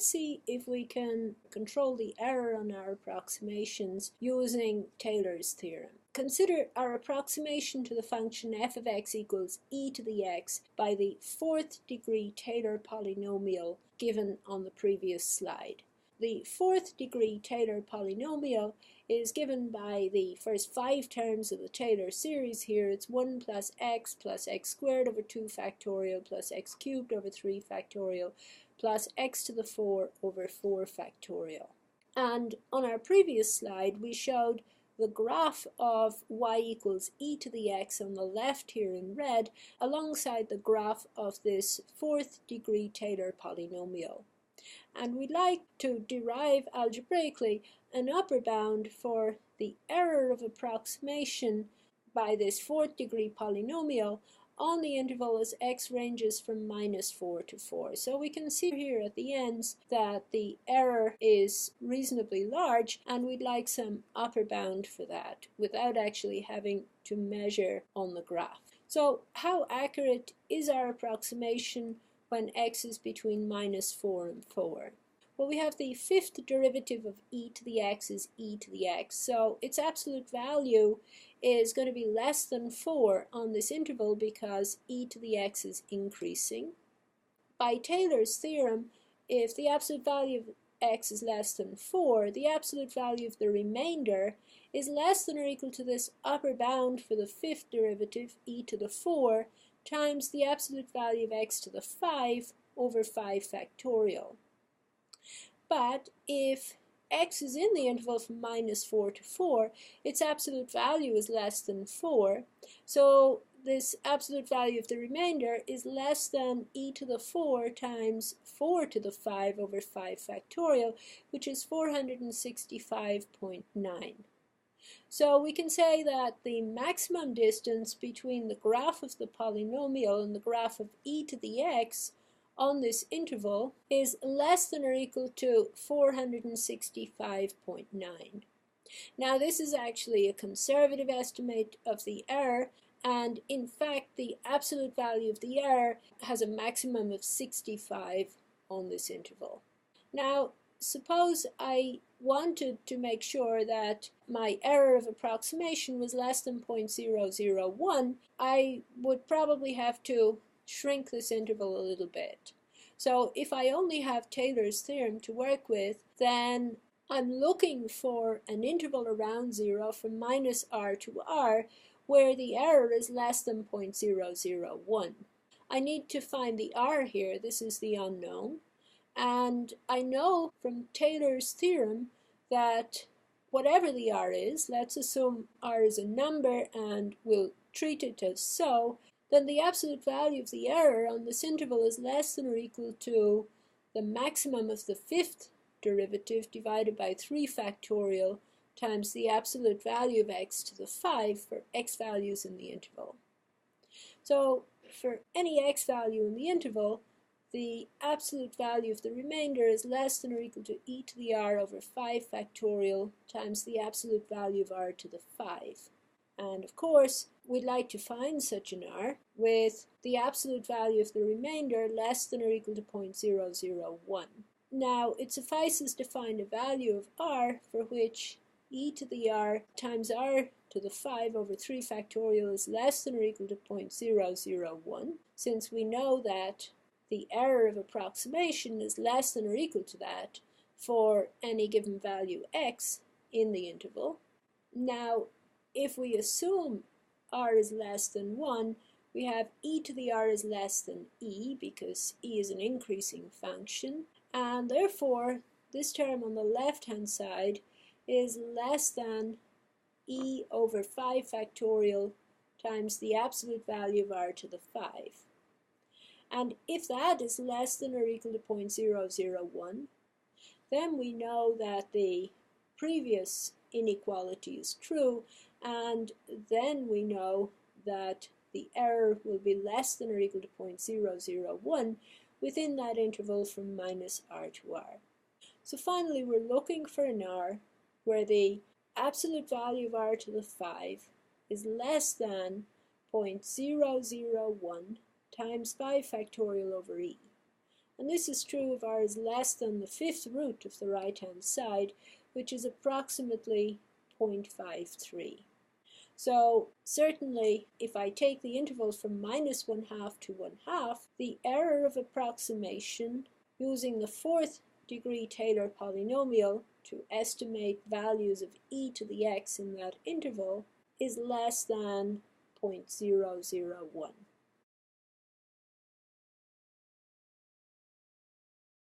let's see if we can control the error on our approximations using Taylor's theorem. Consider our approximation to the function f of x equals e to the x by the fourth degree Taylor polynomial given on the previous slide. The fourth degree Taylor polynomial is given by the first 5 terms of the Taylor series here. It's 1 plus x squared over 2 factorial plus x cubed over 3 factorial plus x to the 4 over 4 factorial. And on our previous slide we showed the graph of y equals e to the x on the left here in red alongside the graph of this fourth degree Taylor polynomial. And we'd like to derive algebraically an upper bound for the error of approximation by this fourth degree polynomial on the interval as x ranges from -4 to 4. So we can see here at the ends that the error is reasonably large, and we'd like some upper bound for that without actually having to measure on the graph. So how accurate is our approximation when x is between -4 and 4? Well, we have the fifth derivative of e to the x is e to the x, so its absolute value is going to be less than 4 on this interval because e to the x is increasing. By Taylor's theorem, if the absolute value of x is less than 4, the absolute value of the remainder is less than or equal to this upper bound for the fifth derivative, e to the 4, times the absolute value of x to the 5 over 5 factorial. But if x is in the interval from -4 to 4, its absolute value is less than 4, so this absolute value of the remainder is less than e to the 4 times 4 to the 5 over 5 factorial, which is 465.9. So we can say that the maximum distance between the graph of the polynomial and the graph of e to the x on this interval is less than or equal to 465.9. Now this is actually a conservative estimate of the error, and in fact the absolute value of the error has a maximum of 65 on this interval. Now suppose I wanted to make sure that my error of approximation was less than 0.001, I would probably have to shrink this interval a little bit. So if I only have Taylor's theorem to work with, then I'm looking for an interval around 0 from -r to r where the error is less than 0.001. I need to find the r here. This is the unknown. And I know from Taylor's theorem that whatever the r is, let's assume r is a number and we'll treat it as so, then the absolute value of the error on this interval is less than or equal to the maximum of the fifth derivative divided by 3 factorial times the absolute value of x to the 5 for x values in the interval. So for any x value in the interval, the absolute value of the remainder is less than or equal to e to the r over 5 factorial times the absolute value of r to the 5. And of course, we'd like to find such an r with the absolute value of the remainder less than or equal to 0.001. Now, it suffices to find a value of r for which e to the r times r to the 5 over 3 factorial is less than or equal to 0.001, since we know that the error of approximation is less than or equal to that for any given value x in the interval. Now, if we assume r is less than 1, we have e to the r is less than e, because e is an increasing function, and therefore this term on the left-hand side is less than e over 5 factorial times the absolute value of r to the 5. And if that is less than or equal to 0.001, then we know that the previous inequality is true, and then we know that the error will be less than or equal to 0.001 within that interval from -r to r. So finally, we're looking for an r where the absolute value of r to the 5 is less than 0.001 times 5 factorial over e. And this is true if r is less than the fifth root of the right-hand side, which is approximately 0.53. So certainly, if I take the interval from -1/2 to 1/2, the error of approximation using the fourth degree Taylor polynomial to estimate values of e to the x in that interval is less than 0.001.